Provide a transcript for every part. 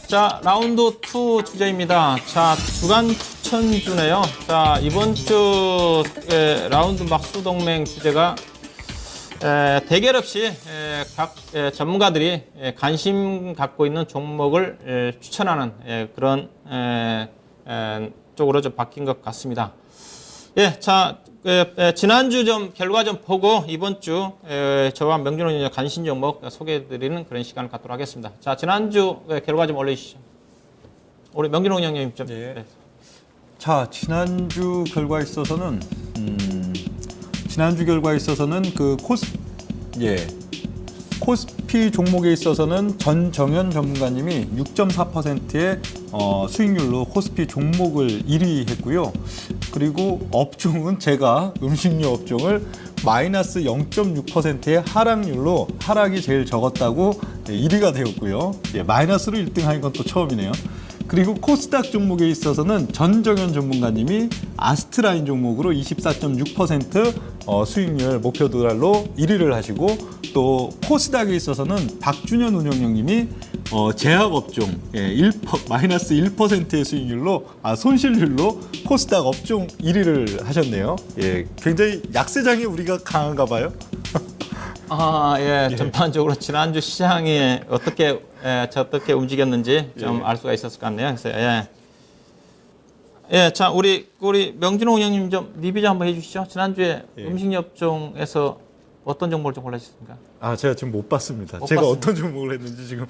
자, 라운드 2 주제입니다. 자, 주간 추천주네요. 자, 이번 주 라운드 막수 동맹 주제가 대결 없이 각 전문가들이 관심 갖고 있는 종목을 추천하는 그런 쪽으로 좀 바뀐 것 같습니다. 예, 자, 지난주 좀 결과 좀 보고 이번 주 저와 명준호 의원의 관심 종목 소개해드리는 그런 시간을 갖도록 하겠습니다. 자, 지난주 결과 좀 올려주시죠. 우리 명준호 의원님 좀. 예. 네. 자, 지난주 결과에 있어서는 그 코스피 종목에 있어서는 전정현 전문가님이 6.4%의 수익률로 코스피 종목을 1위 했고요. 그리고 업종은 제가 음식료 업종을 마이너스 0.6%의 하락률로 하락이 제일 적었다고 1위가 되었고요. 예, 마이너스로 1등한 건 또 처음이네요. 그리고 코스닥 종목에 있어서는 전정현 전문가님이 아스트라인 종목으로 24.6% 수익률 목표 도달로 1위를 하시고, 또 코스닥에 있어서는 박준현 운영형님이 제약업종 마이너스 1%의 수익률로 손실률로 코스닥 업종 1위를 하셨네요. 예, 굉장히 약세장에 우리가 강한가 봐요. 예, 전반적으로 지난주 시장이 어떻게 움직였는지 좀 알 수가 있었을 것 같네요. 그래서 자, 우리 명준호 의원님 좀 리뷰 좀 한번 해주시죠. 지난주에 음식료 업종에서 어떤 종목을 좀 골라주셨습니까? 제가 지금 못 봤습니다. 못 제가 봤습니다. 어떤 종목을 했는지 지금.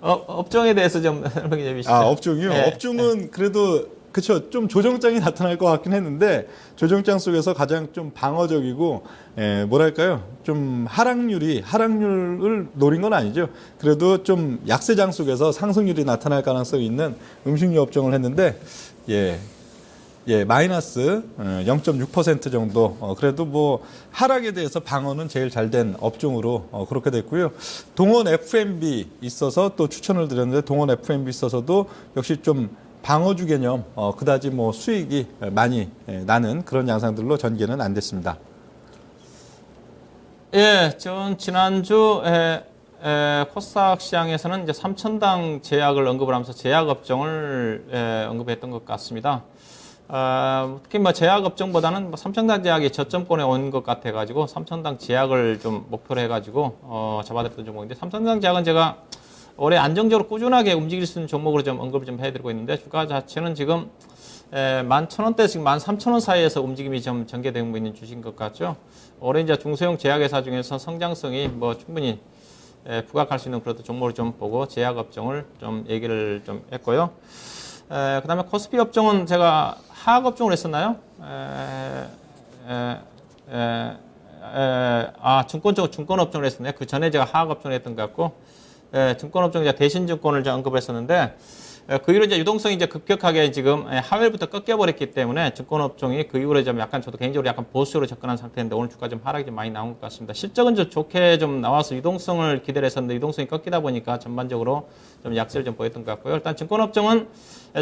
업종에 대해서 좀 설명해 주시죠. 업종이요? 예. 업종은 그래도 그쵸, 좀 조정장이 나타날 것 같긴 했는데, 조정장 속에서 가장 좀 방어적이고 뭐랄까요, 좀 하락률을 노린 건 아니죠. 그래도 좀 약세장 속에서 상승률이 나타날 가능성이 있는 음식료 업종을 했는데, 마이너스 0.6% 정도. 그래도 뭐 하락에 대해서 방어는 제일 잘 된 업종으로 그렇게 됐고요. 동원 F&B 있어서 또 추천을 드렸는데, 동원 F&B 있어서도 역시 좀 방어주 개념, 그다지 뭐 수익이 많이 나는 그런 양상들로 전개는 안 됐습니다. 예, 전 지난주 코스닥 시장에서는 이제 3천당 제약을 언급을 하면서 제약 업종을 언급했던 것 같습니다. 특히 뭐 제약 업종보다는 3천당 제약이 저점권에 온 것 같아가지고 3천당 제약을 좀 목표로 해가지고 잡아들였던 종목인데, 3천당 제약은 제가 올해 안정적으로 꾸준하게 움직일 수 있는 종목으로 좀 언급을 좀 해드리고 있는데, 주가 자체는 지금 11,000원대 지금 13,000원 사이에서 움직임이 좀 전개되고 있는 주식인 것 같죠. 올해 이제 중소형 제약회사 중에서 성장성이 뭐 충분히 부각할 수 있는 그런 종목을 좀 보고 제약 업종을 좀 얘기를 좀 했고요. 그다음에 코스피 업종은 제가 하락 업종을 했었나요? 증권 업종을 했었네요. 그 전에 제가 하락 업종을 했던 것 같고, 증권업종 이제 대신증권을 이제 언급했었는데, 그 이후로 이제 유동성이 이제 급격하게 지금 하회부터 꺾여버렸기 때문에 증권업종이 그 이후로 좀 약간 저도 개인적으로 약간 보수적으로 접근한 상태인데, 오늘 주가 좀 하락이 좀 많이 나온 것 같습니다. 실적은 좀 좋게 좀 나와서 유동성을 기대를 했었는데, 유동성이 꺾이다 보니까 전반적으로 좀 약세를 좀 보였던 것 같고요. 일단 증권업종은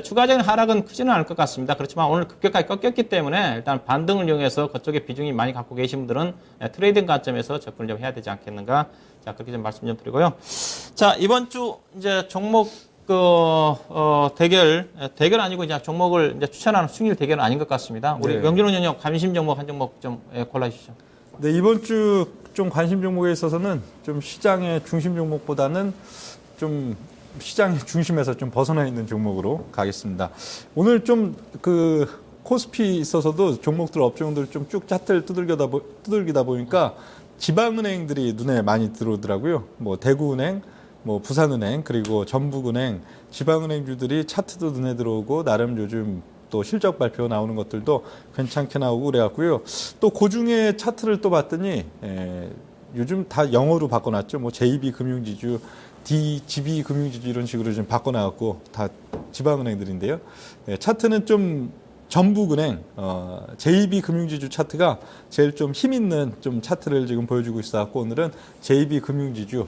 추가적인 하락은 크지는 않을 것 같습니다. 그렇지만 오늘 급격하게 꺾였기 때문에 일단 반등을 이용해서 그쪽에 비중이 많이 갖고 계신 분들은 트레이딩 관점에서 접근을 좀 해야 되지 않겠는가. 자, 그렇게 좀 말씀 좀 드리고요. 자, 이번 주 이제 종목 대결 아니고 이제 종목을 이제 추천하는 수익률 대결은 아닌 것 같습니다. 우리 명준호 의원님 관심 종목 한 종목 좀 골라주시죠. 네, 이번 주 좀 관심 종목에 있어서는 좀 시장의 중심 종목보다는 좀 시장의 중심에서 좀 벗어나 있는 종목으로 가겠습니다. 오늘 좀 코스피 있어서도 종목들, 업종들 좀 쭉 차트를 두들기다 보니까 지방은행들이 눈에 많이 들어오더라고요. 뭐 대구은행, 뭐 부산은행, 그리고 전북은행, 지방은행주들이 차트도 눈에 들어오고, 나름 요즘 또 실적 발표 나오는 것들도 괜찮게 나오고 그래갖고요. 또 그중에 차트를 또 봤더니 요즘 다 영어로 바꿔놨죠. 뭐 JB 금융지주, DGB 금융지주 이런 식으로 좀 바꿔놔갖고 다 지방은행들인데요. 차트는 좀 전북은행, JB 금융지주 차트가 제일 좀 힘 있는 좀 차트를 지금 보여주고 있어갖고, 오늘은 JB 금융지주,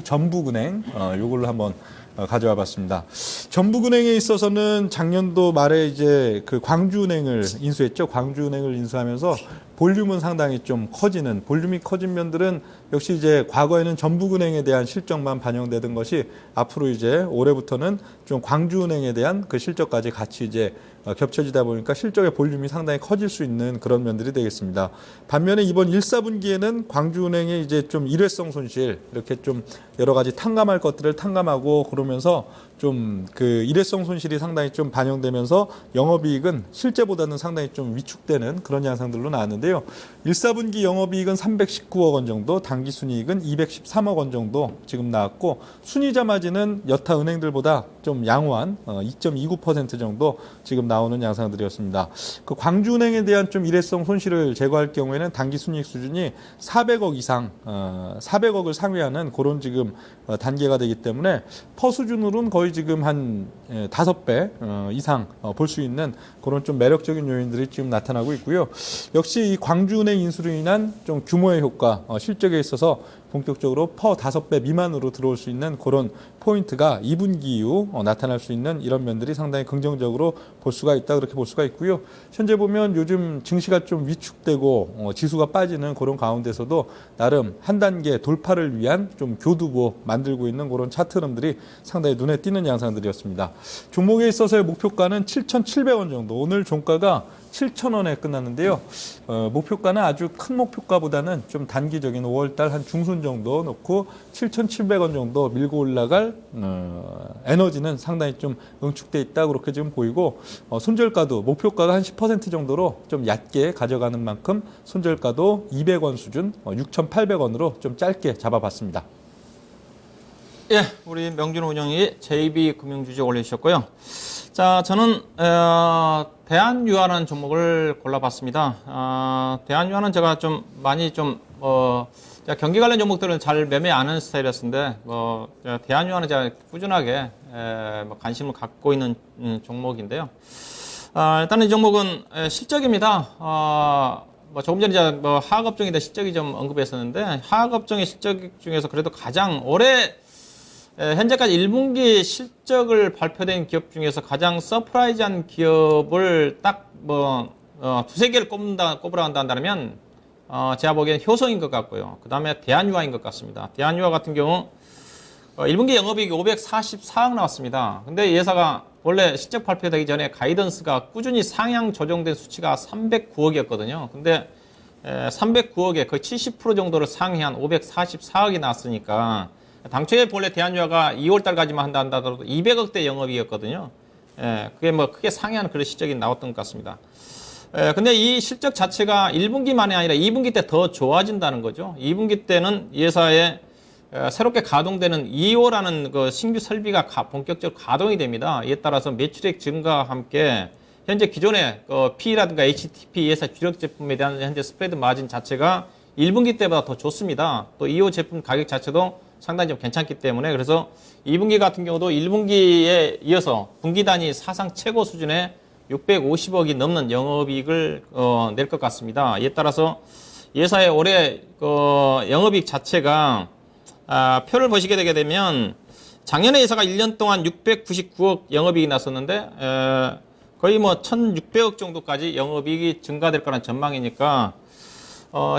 전북은행, 요걸로 한번 가져와 봤습니다. 전북은행에 있어서는 작년도 말에 이제 그 광주은행을 인수했죠. 광주은행을 인수하면서 볼륨은 상당히 좀 커지는, 볼륨이 커진 면들은 역시 이제 과거에는 전북은행에 대한 실적만 반영되던 것이 앞으로 이제 올해부터는 좀 광주은행에 대한 그 실적까지 같이 이제 겹쳐지다 보니까 실적의 볼륨이 상당히 커질 수 있는 그런 면들이 되겠습니다. 반면에 이번 1, 4분기에는 광주은행의 이제 좀 일회성 손실, 이렇게 좀 여러 가지 탕감할 것들을 탕감하고 그러면서 좀 그 일회성 손실이 상당히 좀 반영되면서 영업이익은 실제보다는 상당히 좀 위축되는 그런 양상들로 나왔는데요. 1, 4분기 영업이익은 319억 원 정도, 당기순이익은 213억 원 정도 지금 나왔고, 순이자 마진은 여타 은행들보다 좀 양호한 2.29% 정도 지금 나오는 양상들이었습니다. 그 광주은행에 대한 좀 일회성 손실을 제거할 경우에는 당기순이익 수준이 400억 이상, 400억을 상회하는 그런 지금 단계가 되기 때문에 퍼 수준으로는 거의 지금 한 5배 이상 볼 수 있는 그런 좀 매력적인 요인들이 지금 나타나고 있고요. 역시 이 광주은행 인수로 인한 좀 규모의 효과, 실적에 있어서 본격적으로 퍼 5배 미만으로 들어올 수 있는 그런 포인트가 2분기 이후 나타날 수 있는 이런 면들이 상당히 긍정적으로 볼 수가 있다, 그렇게 볼 수가 있고요. 현재 보면 요즘 증시가 좀 위축되고 지수가 빠지는 그런 가운데서도 나름 한 단계 돌파를 위한 좀 교두보 만들고 있는 그런 차트 흐름들이 상당히 눈에 띄는 양상들이었습니다. 종목에 있어서의 목표가는 7,700원 정도, 오늘 종가가 7,000원에 끝났는데요. 목표가는 아주 큰 목표가보다는 좀 단기적인 5월달 한 중순 정도 놓고 7,700원 정도 밀고 올라갈 에너지는 상당히 좀 응축돼 있다, 그렇게 지금 보이고, 손절가도 목표가가 한 10% 정도로 좀 얕게 가져가는 만큼 손절가도 200원 수준, 6,800원으로 좀 짧게 잡아봤습니다. 예, 우리 명준 운영이 JB금융주식 올려주셨고요. 자, 저는 대한유화라는 종목을 골라봤습니다. 대한유화는 제가 좀 많이 좀 경기 관련 종목들은 잘 매매 안 하는 스타일이었는데, 대한유화는 제가 꾸준하게 관심을 갖고 있는 종목인데요. 일단은 이 종목은 실적입니다. 조금 전에 제가 하학업종에 대한 실적이 좀 언급했었는데, 하학업종의 실적 중에서 그래도 가장 올해 현재까지 1분기 실적을 발표된 기업 중에서 가장 서프라이즈한 기업을 딱 두세 개를 꼽으라 한다면, 제가 보기엔 효성인 것 같고요. 그 다음에 대한유화인 것 같습니다. 대한유화 같은 경우 1분기 영업이익이 544억 나왔습니다. 근데 이 회사가 원래 실적 발표되기 전에 가이던스가 꾸준히 상향 조정된 수치가 309억이었거든요. 근데 309억에 거의 70% 정도를 상회한 544억이 나왔으니까, 당초에 본래 대한유화가 2월달까지만 한다 하더라도 200억대 영업이익이었거든요. 그게 크게 상회한 그런 실적이 나왔던 것 같습니다. 근데 이 실적 자체가 1분기만이 아니라 2분기 때 더 좋아진다는 거죠. 2분기 때는 이 회사에 새롭게 가동되는 2호라는 그 신규 설비가 본격적으로 가동이 됩니다. 이에 따라서 매출액 증가와 함께 현재 기존의 P라든가 HTP 회사 주력 제품에 대한 현재 스프레드 마진 자체가 1분기 때보다 더 좋습니다. 또 2호 제품 가격 자체도 상당히 좀 괜찮기 때문에, 그래서 2분기 같은 경우도 1분기에 이어서 분기 단위 사상 최고 수준의 650억이 넘는 영업이익을 낼 것 같습니다. 이에 따라서 이 회사의 올해 영업이익 자체가 표를 보시게 되게 되면, 작년에 회사가 1년 동안 699억 영업이익이 났었는데 거의 1,600억 정도까지 영업이익이 증가될 거라는 전망이니까,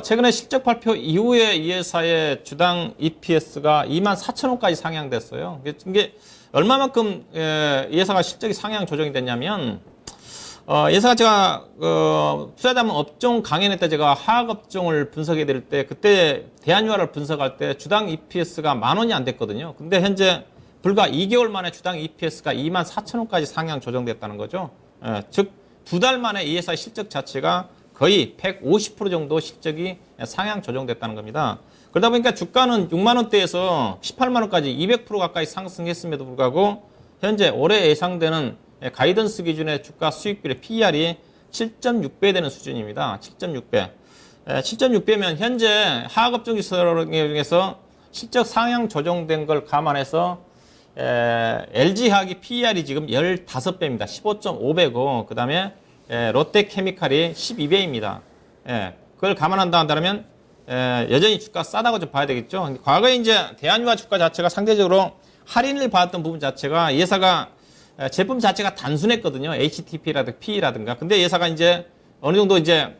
최근에 실적 발표 이후에 이 회사의 주당 EPS가 24,000원까지 상향됐어요. 이게 얼마만큼 이 회사가 실적이 상향 조정이 됐냐면, 회사가 제가 투자자문 업종 강연회 때 제가 하학업종을 분석해 드릴 때, 그때 대한유화를 분석할 때 주당 EPS가 10,000원이 안 됐거든요. 근데 현재 불과 2개월 만에 주당 EPS가 24,000원까지 상향 조정됐다는 거죠. 즉 2달 만에 이 회사의 실적 자체가 거의 150% 정도 실적이 상향 조정됐다는 겁니다. 그러다 보니까 주가는 6만원대에서 18만원까지 200% 가까이 상승했음에도 불구하고 현재 올해 예상되는 가이던스 기준의 주가 수익비율의 PER이 7.6배 되는 수준입니다. 7.6배. 7.6배면 현재 하학업종 중에서 실적 상향 조정된 걸 감안해서 LG화학이 PER이 지금 15배입니다. 15.5배고, 그 다음에 롯데케미칼이 12배입니다. 그걸 감안한다 한다면 여전히 주가 싸다고 좀 봐야 되겠죠. 과거에 이제 대한유화 주가 자체가 상대적으로 할인을 받았던 부분 자체가 예사가 제품 자체가 단순했거든요. HTP라든가 PE라든가. 근데 예사가 이제 어느 정도 이제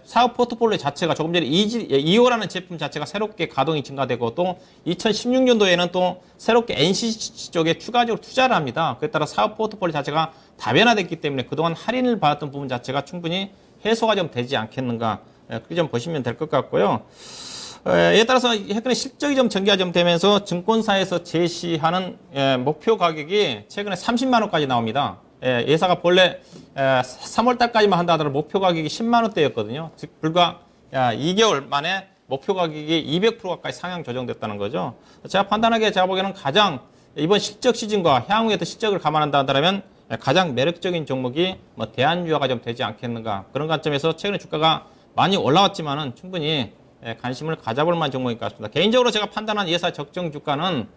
사업 포트폴리오 자체가 조금 전에 이오라는 제품 자체가 새롭게 가동이 증가되고 또 2016년도에는 또 새롭게 NCC 쪽에 추가적으로 투자를 합니다. 그에 따라 사업 포트폴리오 자체가 다변화됐기 때문에 그동안 할인을 받았던 부분 자체가 충분히 해소가 좀 되지 않겠는가. 그렇게 좀 보시면 될 것 같고요. 이에 따라서 최근에 실적이 좀 전개가 좀 되면서 증권사에서 제시하는 목표 가격이 최근에 30만 원까지 나옵니다. 예사가 본래 3월 달까지만 한다 하더라도 목표 가격이 10만 원대였거든요. 즉 불과 2개월 만에 목표 가격이 200% 가까이 상향 조정됐다는 거죠. 제가 판단하기에 제가 보기에는 가장 이번 실적 시즌과 향후의 실적을 감안한다 한다면 가장 매력적인 종목이 뭐 대한유화가 좀 되지 않겠는가. 그런 관점에서 최근에 주가가 많이 올라왔지만은 충분히 관심을 가져볼 만한 종목인 것 같습니다. 개인적으로 제가 판단한 예사 적정 주가는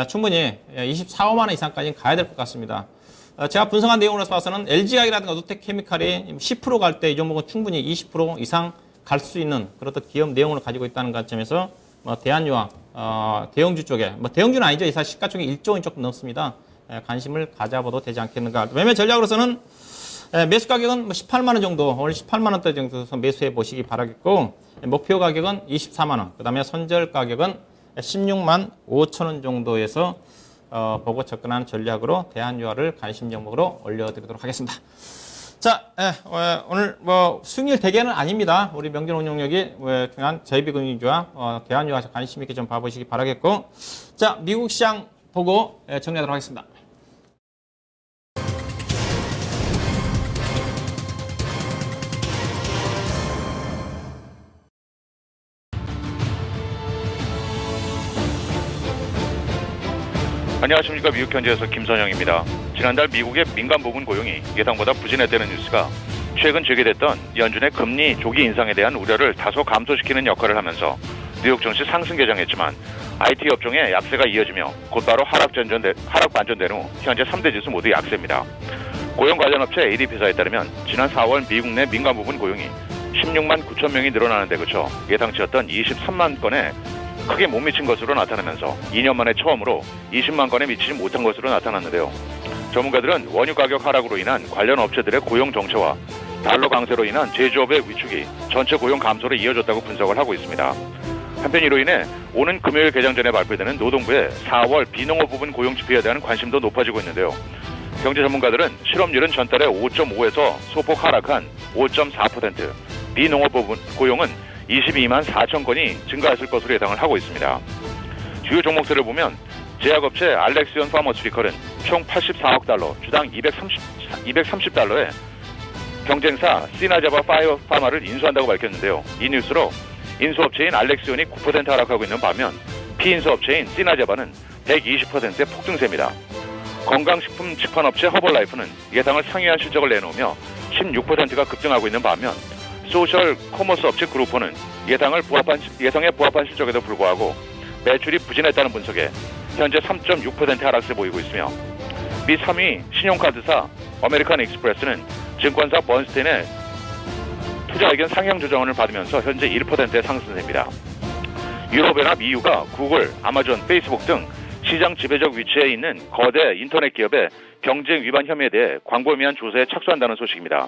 충분히 24~5만 원 이상까지는 가야 될 것 같습니다. 제가 분석한 내용으로서 봐서는 LG화학이라든가 노텍케미칼이 10% 갈 때 이 종목은 충분히 20% 이상 갈 수 있는 그런 기업 내용을 가지고 있다는 관점에서 뭐 대한유화, 대형주 쪽에 뭐 대형주는 아니죠. 이 사실 시가총액 1조 원 조금 넘습니다. 관심을 가져봐도 되지 않겠는가. 매매 전략으로서는 매수 가격은 뭐 18만 원 정도, 오늘 18만 원대 정도에서 매수해 보시기 바라겠고 목표 가격은 24만 원, 그 다음에 선절 가격은 16만 5천 원 정도에서 보고 접근하는 전략으로 대한유화를 관심 종목으로 올려드리도록 하겠습니다. 자, 오늘 뭐 수익률 대결은 아닙니다. 우리 명전운용력이 중요한 저희비금융주와 대한유화 관심 있게 좀 봐보시기 바라겠고, 자, 미국 시장 보고 정리하도록 하겠습니다. 안녕하십니까. 미국 현지에서 김선영입니다. 지난달 미국의 민간 부분 고용이 예상보다 부진했다는 뉴스가 최근 제기됐던 연준의 금리 조기 인상에 대한 우려를 다소 감소시키는 역할을 하면서 뉴욕 증시 상승 개장했지만 IT 업종의 약세가 이어지며 곧바로 하락 반전된 후 현재 3대 지수 모두 약세입니다. 고용 관련 업체 ADP사에 따르면 지난 4월 미국 내 민간 부분 고용이 16만 9천 명이 늘어나는 데 그쳐 예상치였던 23만 건에 크게 못 미친 것으로 나타나면서 2년 만에 처음으로 20만 건에 미치지 못한 것으로 나타났는데요. 전문가들은 원유 가격 하락으로 인한 관련 업체들의 고용 정체와 달러 강세로 인한 제조업의 위축이 전체 고용 감소로 이어졌다고 분석을 하고 있습니다. 한편 이로 인해 오는 금요일 개장 전에 발표되는 노동부의 4월 비농업 부분 고용 지표에 대한 관심도 높아지고 있는데요. 경제 전문가들은 실업률은 전달에 5.5에서 소폭 하락한 5.4%, 비농업 부분 고용은 22만 4천 건이 증가했을 것으로 예상을 하고 있습니다. 주요 종목들을 보면 제약업체 알렉시온 파머스피컬은 총 84억 달러, 주당 230달러에 경쟁사 시나제바 파이오파마를 인수한다고 밝혔는데요. 이 뉴스로 인수업체인 알렉시온이 9% 하락하고 있는 반면 피인수업체인 시나제바는 120%의 폭등세입니다. 건강식품 직판업체 허벌라이프는 예상을 상회한 실적을 내놓으며 16%가 급등하고 있는 반면 소셜 커머스 업체 그룹폰은 예상에 부합한 실적에도 불구하고 매출이 부진했다는 분석에 현재 3.6% 하락세 보이고 있으며 미 3위 신용카드사 아메리칸 익스프레스는 증권사 번스틴의 투자 의견 상향 조정을 받으면서 현재 1%의 상승세입니다. 유럽연합 EU가 구글, 아마존, 페이스북 등 시장 지배적 위치에 있는 거대 인터넷 기업의 경쟁 위반 혐의에 대해 광고에 의한 조사에 착수한다는 소식입니다.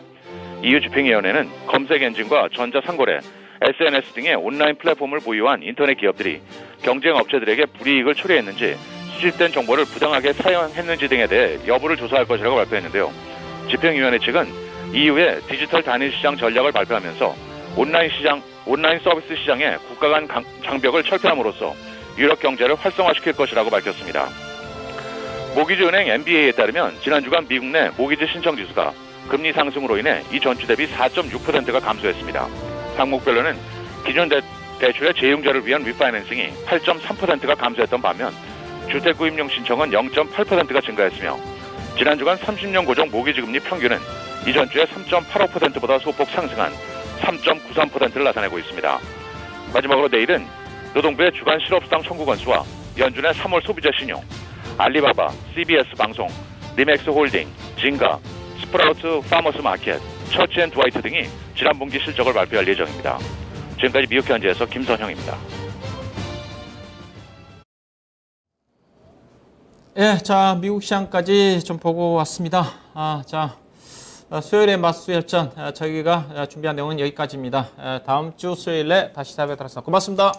EU 집행위원회는 검색 엔진과 전자상거래, SNS 등의 온라인 플랫폼을 보유한 인터넷 기업들이 경쟁 업체들에게 불이익을 초래했는지 수집된 정보를 부당하게 사용했는지 등에 대해 여부를 조사할 것이라고 발표했는데요. 집행위원회 측은 EU의 디지털 단일 시장 전략을 발표하면서 온라인 서비스 시장의 국가 간 장벽을 철폐함으로써 유럽 경제를 활성화시킬 것이라고 밝혔습니다. 모기지은행 MBA에 따르면 지난 주간 미국 내 모기지 신청 지수가 금리 상승으로 인해 이 전주 대비 4.6%가 감소했습니다. 항목별로는 기존 대출의 재융자를 위한 리파이낸싱이 8.3%가 감소했던 반면 주택구입용 신청은 0.8%가 증가했으며 지난 주간 30년 고정 모기지금리 평균은 이전 주에 3.85%보다 소폭 상승한 3.93%를 나타내고 있습니다. 마지막으로 내일은 노동부의 주간 실업수당 청구 건수와 연준의 3월 소비자 신용, 알리바바, CBS 방송, 리맥스 홀딩, 진가, 스프라우트 파머스 마켓, 처치앤드와이트 등이 지난 분기 실적을 발표할 예정입니다. 지금까지 미국 현지에서 김선형입니다. 예, 자, 미국 시장까지 좀 보고 왔습니다. 수요일에 맞수혈전 저희가 준비한 내용은 여기까지입니다. 다음 주 수요일에 다시 찾아뵙도록 하겠습니다. 고맙습니다.